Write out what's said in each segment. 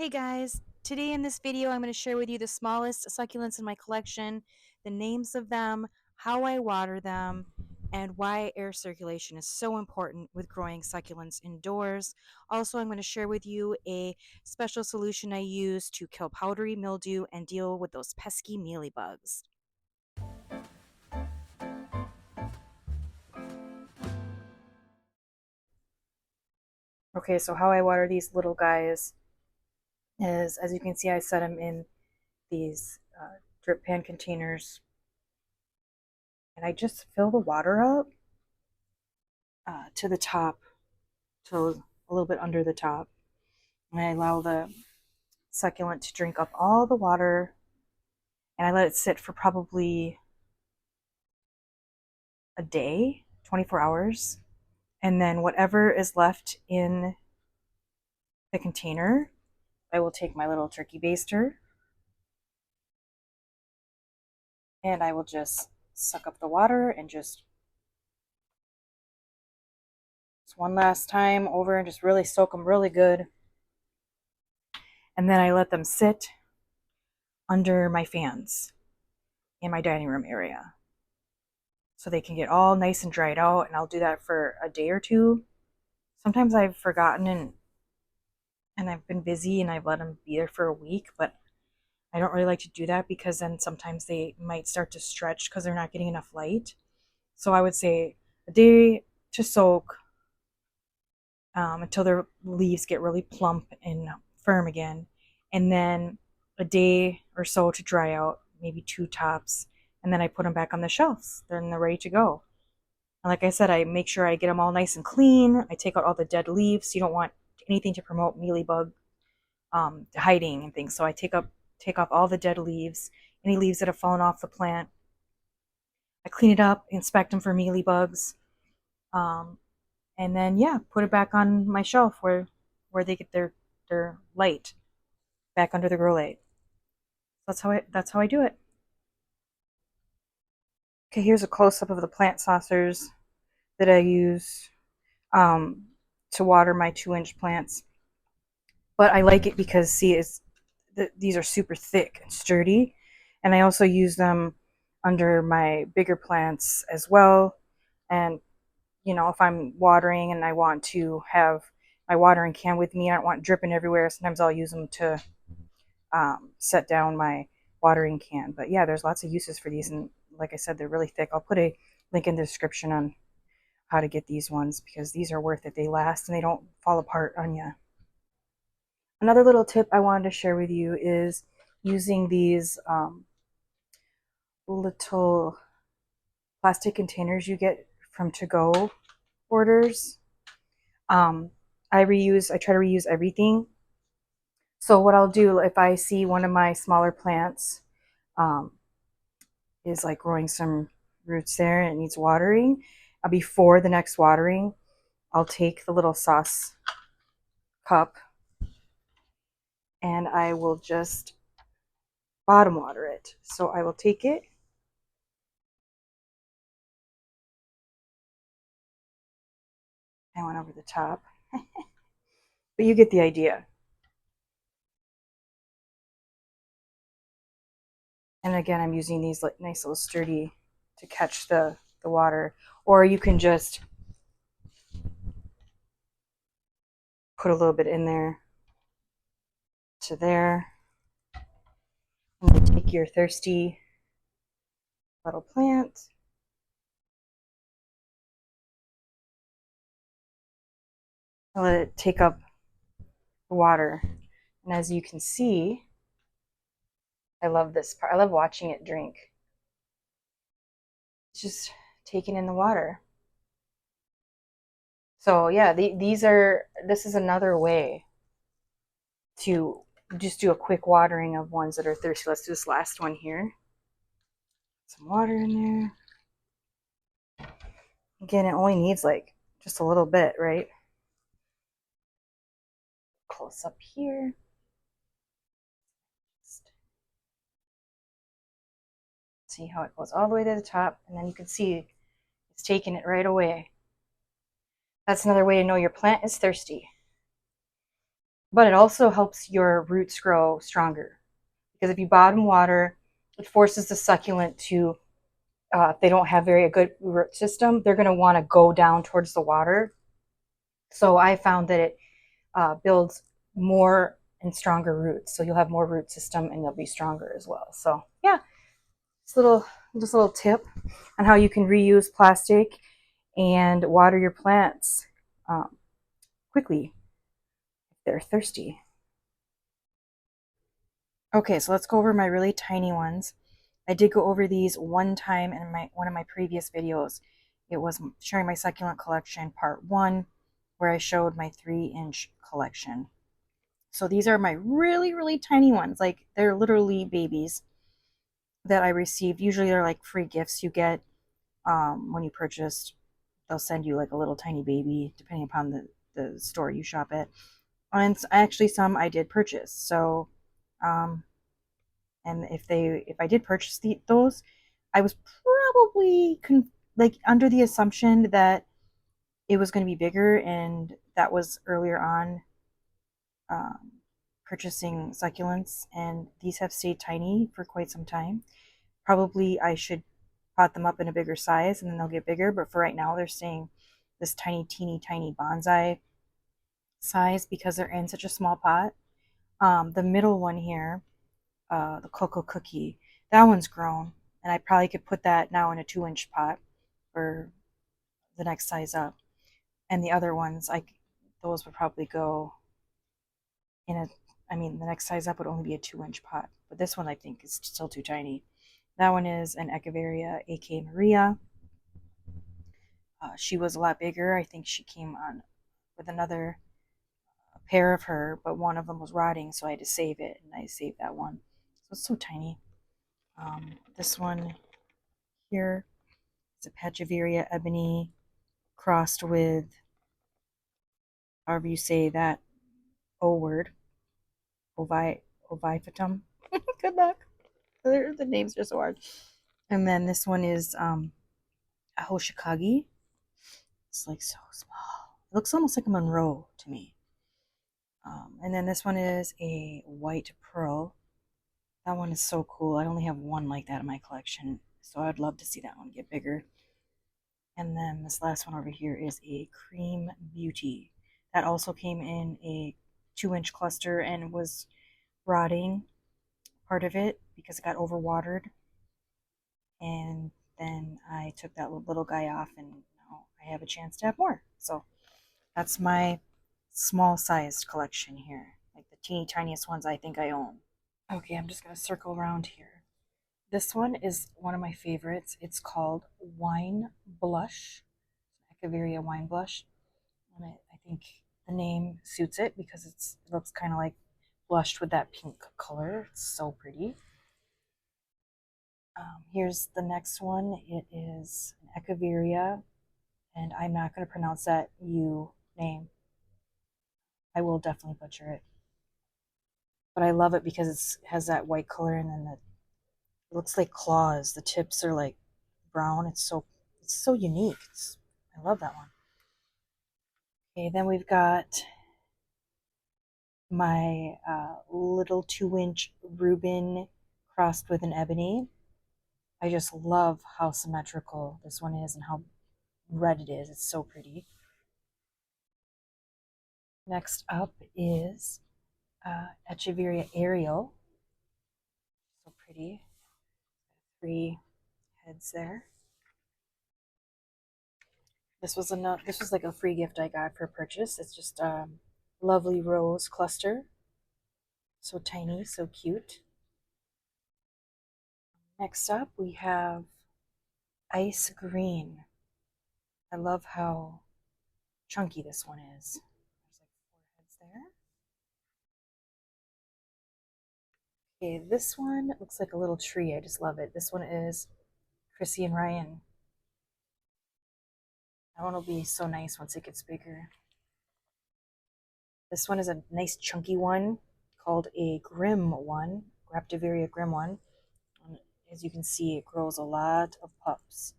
Hey guys, today in this video I'm going to share with you the smallest succulents in my collection, the names of them, how I water them, and why air circulation is so important with growing succulents indoors. Also, I'm going to share with you a special solution I use to kill powdery mildew and deal with those pesky mealy bugs. Okay, so how I water these little guys is, as you can see, I set them in these drip pan containers and I just fill the water up to the top, to a little bit under the top. And I allow the succulent to drink up all the water, and I let it sit for probably a day, 24 hours. And then whatever is left in the container, I will take my little turkey baster and I will just suck up the water and just one last time over and just really soak them really good. And then I let them sit under my fans in my dining room area so they can get all nice and dried out. And I'll do that for a day or two. Sometimes I've forgotten and I've been busy and I've let them be there for a week, but I don't really like to do that because then sometimes they might start to stretch because they're not getting enough light. So I would say a day to soak until their leaves get really plump and firm again, and then a day or so to dry out, maybe two tops, and then I put them back on the shelves. Then they're ready to go. And like I said, I make sure I get them all nice and clean. I take out all the dead leaves. You don't want anything to promote mealybug hiding and things. So I take off all the dead leaves, any leaves that have fallen off the plant. I clean it up, inspect them for mealybugs, and then yeah, put it back on my shelf where they get their light back under the grow light. That's how I do it. Okay, here's a close up of the plant saucers that I use um, to water my 2-inch plants. But I like it because see, these are super thick and sturdy, and I also use them under my bigger plants as well. And if I'm watering and I want to have my watering can with me, I don't want it dripping everywhere. Sometimes I'll use them to set down my watering can. But yeah, there's lots of uses for these, and like I said, they're really thick. I'll put a link in the description on how to get these ones because these are worth it. They last and they don't fall apart on you. Another little tip I wanted to share with you is using these little plastic containers you get from to-go orders. I try to reuse everything. So what I'll do if I see one of my smaller plants um, is like growing some roots there and it needs watering, before the next watering, I'll take the little sauce cup and I will just bottom water it. So I will take it I went over the top, but you get the idea. And again, I'm using these nice little sturdy to catch the water, or you can just put a little bit in there to there. And then take your thirsty little plant, and let it take up the water. And as you can see, I love this part. I love watching it drink. It's just taking in the water. So yeah, this is another way to just do a quick watering of ones that are thirsty. Let's do this last one here. Some water in there. Again, it only needs like just a little bit, right? Close up here. Just see how it goes all the way to the top, and then you can see it's taking it right away. That's another way to know your plant is thirsty. but it also helps your roots grow stronger. Because if you bottom water, it forces the succulent to, if they don't have very good root system, they're going to want to go down towards the water. So I found that it builds more and stronger roots. So you'll have more root system and you'll be stronger as well. So yeah, just a little tip on how you can reuse plastic and water your plants quickly if they're thirsty. Okay, so let's go over my really tiny ones. I did go over these one time in one of my previous videos. It was sharing my succulent collection part 1, where I showed my 3-inch collection. So these are my really, really tiny ones. Like, they're literally babies that I received. Usually they're like free gifts you get when you purchased. They'll send you like a little tiny baby, depending upon the store you shop at. And actually some I did purchase. So, and if I did purchase those, I was probably like under the assumption that it was going to be bigger, and that was earlier on um, purchasing succulents, and these have stayed tiny for quite some time. Probably I should pot them up in a bigger size and then they'll get bigger, but for right now they're staying this tiny, teeny, tiny bonsai size because they're in such a small pot. The middle one here, the cocoa cookie, that one's grown, and I probably could put that now in a 2-inch pot for the next size up. And the other ones, those would probably go in a, I mean, the next size up would only be a 2-inch pot, but this one I think is still too tiny. That one is an Echeveria A.K. Maria. She was a lot bigger. I think she came on with another pair of her, but one of them was rotting, so I had to save it, and I saved that one. So it's so tiny. This one here is a Pachiveria ebony crossed with, however you say that O word, ovifatum. Good luck. The names are so hard. And then this one is a Hoshikage. It's like so small. It looks almost like a Monroe to me. And then this one is a white pearl. That one is so cool. I only have one like that in my collection, so I'd love to see that one get bigger. And then this last one over here is a cream beauty. That also came in a 2-inch cluster and was rotting part of it because it got overwatered. And then I took that little guy off, and now I have a chance to have more. So that's my small sized collection here, like the teeny tiniest ones I think I own. Okay, I'm just going to circle around here. This one is one of my favorites. It's called Wine Blush, Echeveria Wine Blush. And I think the name suits it because it looks kind of like blushed with that pink color. It's so pretty. Here's the next one. It is an Echeveria, and I'm not going to pronounce that name. I will definitely butcher it. But I love it because it has that white color, and then it looks like claws. The tips are like brown. It's so unique. I love that one. Okay, then we've got my little 2-inch Reuben crossed with an ebony. I just love how symmetrical this one is and how red it is. It's so pretty. Next up is Echeveria Ariel. So pretty. 3 heads there. This was like a free gift I got for purchase. It's just a lovely rose cluster. So tiny, so cute. Next up we have Ice Green. I love how chunky this one is. There's like 4 heads there. Okay, this one looks like a little tree. I just love it. This one is Chrissy and Ryan. That one will be so nice once it gets bigger. This one is a nice chunky one called a Grim one, Graptiveria Grim one. And as you can see, it grows a lot of pups.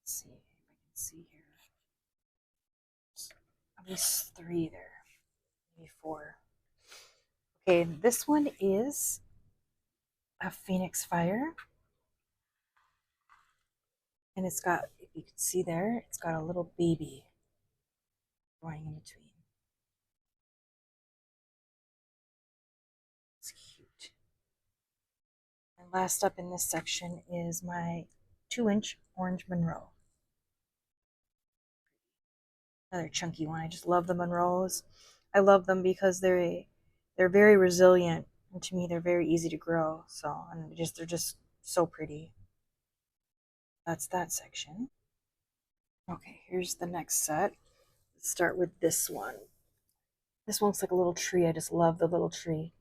Let's see if I can see here. At least 3 there. before. Okay, this one is a Phoenix Fire. And it's got, if you can see there, it's got a little baby growing in between. It's cute. And last up in this section is my 2-inch Orange Monroe. Another chunky one. I just love the Monroes. I love them because they're very resilient, and to me they're very easy to grow. So and they're just so pretty. That's that section. Okay, here's the next set. Let's start with this one. This one looks like a little tree. I just love the little tree.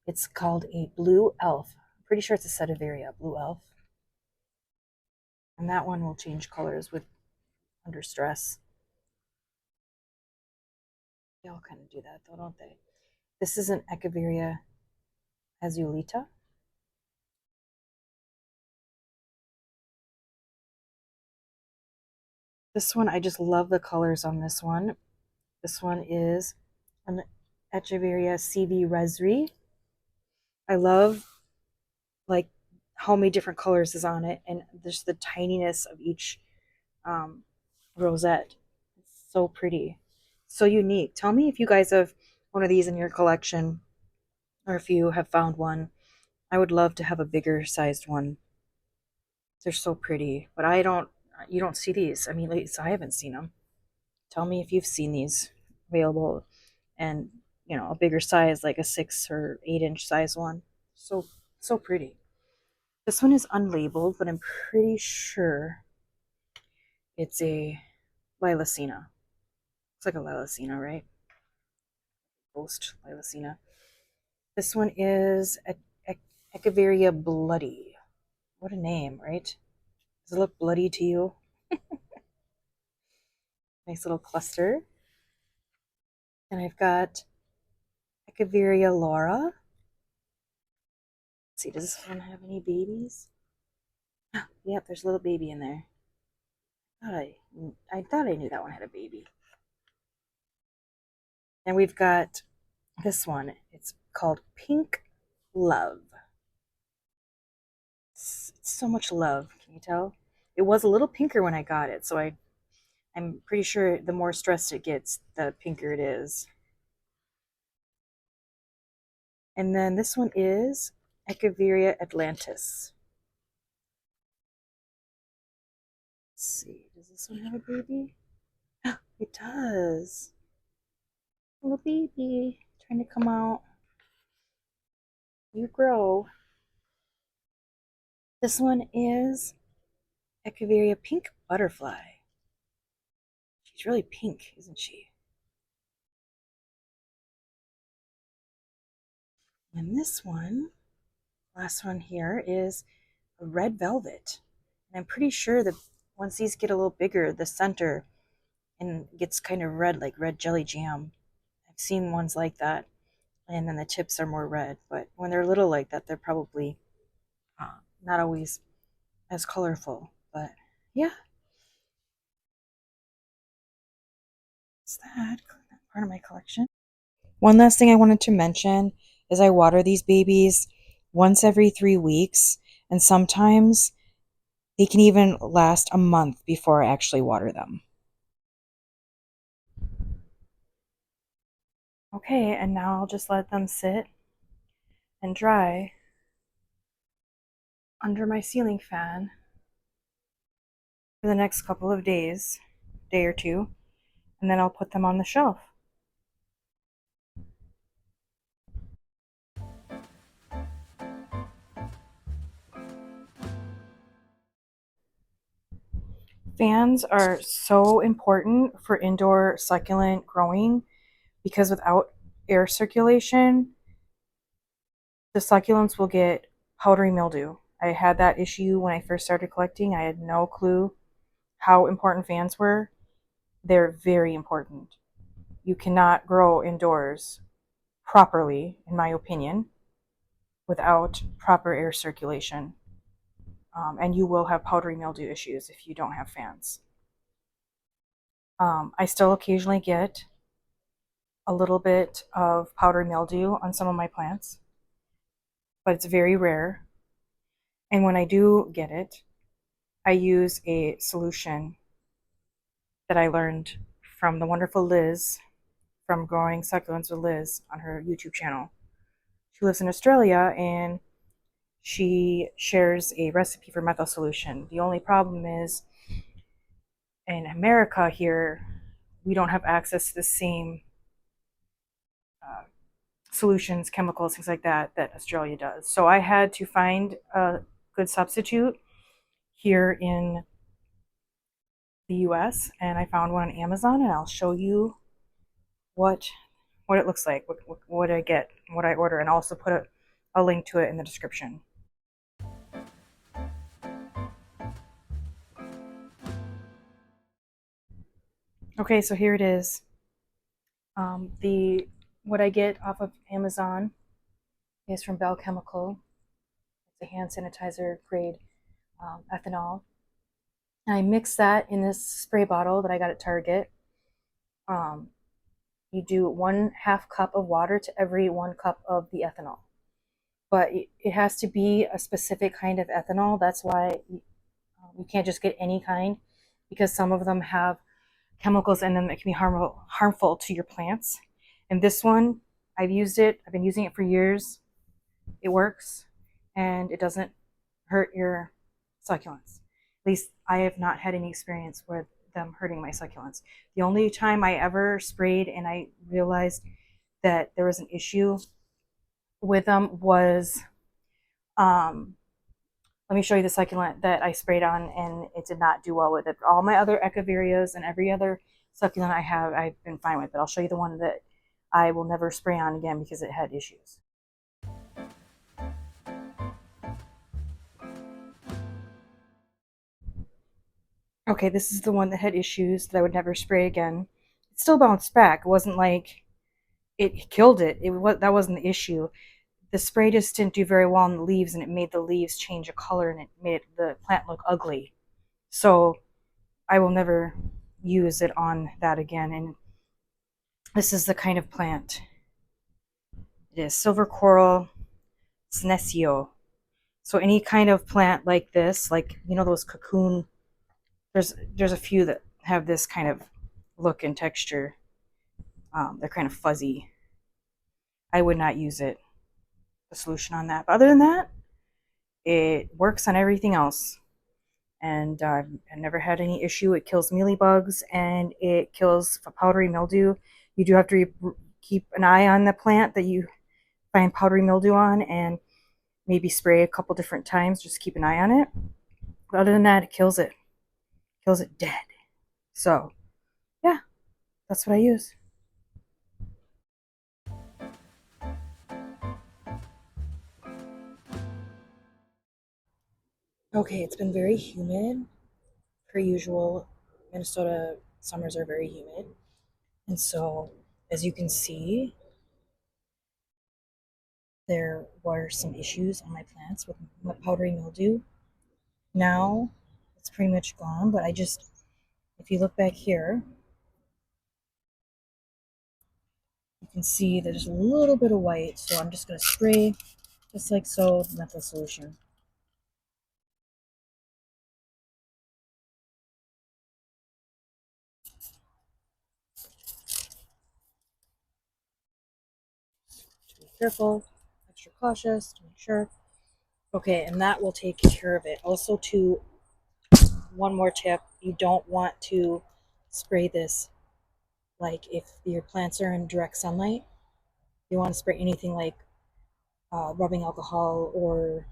It's called a Blue Elf. I'm pretty sure it's a Sedivaria Blue Elf. And that one will change colors with under stress. They all kind of do that though, don't they? This is an Echeveria azulita. This one, I just love the colors on this one. This one is an Echeveria CV Resri. I love like how many different colors is on it, and just the tininess of each rosette. It's so pretty, so unique. Tell me if you guys have one of these in your collection, or if you have found one. I would love to have a bigger sized one. They're so pretty, but you don't see these. I mean, at least I haven't seen them. Tell me if you've seen these available, and a bigger size, like a 6 or 8 inch size one. So pretty. This one is unlabeled, but I'm pretty sure it's a Lilacina. Looks like a Lilacina, right? Ghost Lilacina. This one is Echeveria Bloody. What a name, right? Does it look bloody to you? Nice little cluster. And I've got Echeveria Laura. Let's see, does this one have any babies? Yep, there's a little baby in there. I thought I knew that one had a baby. And we've got this one. It's called Pink Love. It's so much love. Can you tell? It was a little pinker when I got it, so I'm pretty sure the more stressed it gets, the pinker it is. And then this one is Echeveria Atlantis. Let's see, does this one have a baby? It does. Little baby trying to come out. You grow. This one is Echeveria Pink Butterfly. She's really pink, isn't she? And this one, last one here, is a Red Velvet. And I'm pretty sure that once these get a little bigger, the center and gets kind of red, like red jelly jam. I've seen ones like that, and then the tips are more red. But when they're little like that, they're probably not always as colorful. But yeah, it's that part of my collection. One last thing I wanted to mention is I water these babies once every 3 weeks, and sometimes they can even last a month before I actually water them. Okay, and now I'll just let them sit and dry under my ceiling fan for the next couple of days, day or two, and then I'll put them on the shelf. Fans are so important for indoor succulent growing because without air circulation, the succulents will get powdery mildew. I had that issue when I first started collecting. I had no clue how important fans were. They're very important. You cannot grow indoors properly, in my opinion, without proper air circulation. And you will have powdery mildew issues if you don't have fans. I still occasionally get a little bit of powdery mildew on some of my plants, but it's very rare. And when I do get it, I use a solution that I learned from the wonderful Liz from Growing Succulents with Liz on her YouTube channel. She lives in Australia and she shares a recipe for Metho Solution. The only problem is in America here, we don't have access to the same solutions, chemicals, things like that that Australia does. So I had to find a good substitute here in the US and I found one on Amazon and I'll show you what it looks like, what I get, what I order, and I'll also put a link to it in the description. Okay, so here it is. What I get off of Amazon is from Bell Chemical. It's a hand sanitizer grade ethanol. And I mix that in this spray bottle that I got at Target. You do 1/2 cup of water to every 1 cup of the ethanol. But it has to be a specific kind of ethanol. That's why you can't just get any kind, because some of them have chemicals in them that can be harmful to your plants. And this one, I've used it. I've been using it for years. It works, and it doesn't hurt your succulents. At least I have not had any experience with them hurting my succulents. The only time I ever sprayed and I realized that there was an issue with them was, let me show you the succulent that I sprayed on and it did not do well with it. All my other echeverias and every other succulent I have, I've been fine with. But I'll show you the one that I will never spray on again because it had issues. Okay, this is the one that had issues that I would never spray again. It still bounced back. It wasn't like it killed it. That wasn't the issue. The spray just didn't do very well on the leaves, and it made the leaves change a color, and it made the plant look ugly. So I will never use it on that again. And this is the kind of plant. It is silver coral senecio. So any kind of plant like this, like those cocoon, there's a few that have this kind of look and texture. They're kind of fuzzy. I would not use it, the solution on that. But other than that, it works on everything else. And I never had any issue. It kills mealy bugs and it kills powdery mildew. You do have to keep an eye on the plant that you find powdery mildew on and maybe spray a couple different times. Just keep an eye on it. But other than that, it kills it. Kills it dead. So, yeah, that's what I use. Okay, it's been very humid. Per usual, Minnesota summers are very humid. And so, as you can see, there were some issues on my plants with powdery mildew. Now, it's pretty much gone, but if you look back here, you can see there's a little bit of white, so I'm just going to spray, just like so, Metho Solution. To be careful, extra cautious to make sure. Okay, and that will take care of it. Also, one more tip, you don't want to spray this like if your plants are in direct sunlight. You want to spray anything like rubbing alcohol or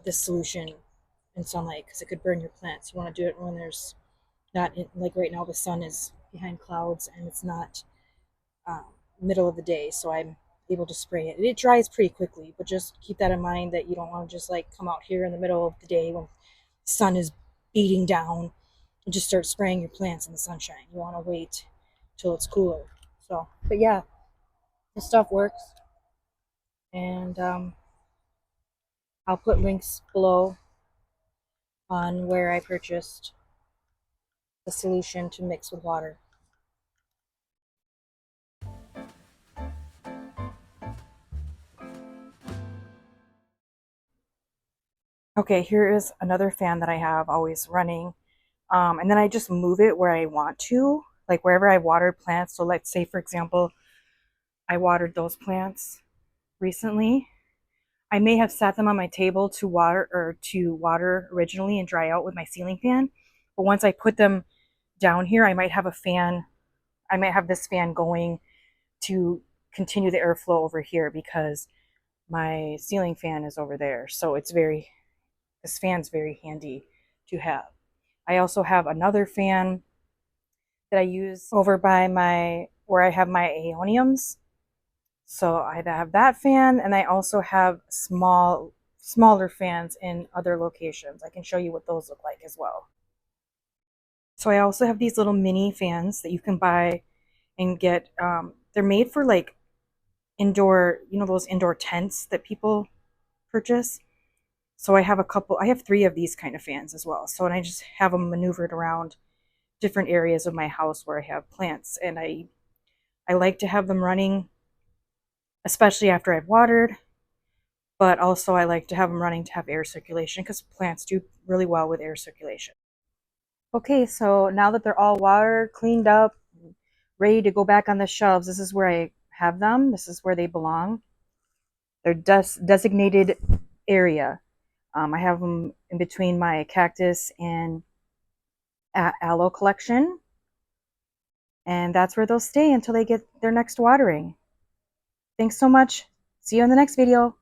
this solution in sunlight because it could burn your plants. You want to do it when there's not, like right now the sun is behind clouds and it's not middle of the day, so I'm able to spray it. It dries pretty quickly, but just keep that in mind that you don't want to just like come out here in the middle of the day when the sun is beating down and just start spraying your plants in the sunshine. You want to wait till it's cooler. So, but yeah, this stuff works. And I'll put links below on where I purchased the solution to mix with water. Okay, here is another fan that I have always running. And then I just move it where I want to, like wherever I watered plants. So let's say, for example, I watered those plants recently. I may have sat them on my table to water originally and dry out with my ceiling fan. But once I put them down here, I might have a fan. I might have this fan going to continue the airflow over here because my ceiling fan is over there. So this fan's very handy to have. I also have another fan that I use over by where I have my aeoniums. So I have that fan, and I also have smaller fans in other locations. I can show you what those look like as well. So I also have these little mini fans that you can buy and get. They're made for like indoor, those indoor tents that people purchase. So I have three of these kind of fans as well. So, and I just have them maneuvered around different areas of my house where I have plants. And I like to have them running, especially after I've watered, but also I like to have them running to have air circulation because plants do really well with air circulation. Okay, so now that they're all watered, cleaned up, ready to go back on the shelves, this is where I have them. This is where they belong. They're designated area. I have them in between my cactus and aloe collection, and that's where they'll stay until they get their next watering. Thanks so much. See you in the next video.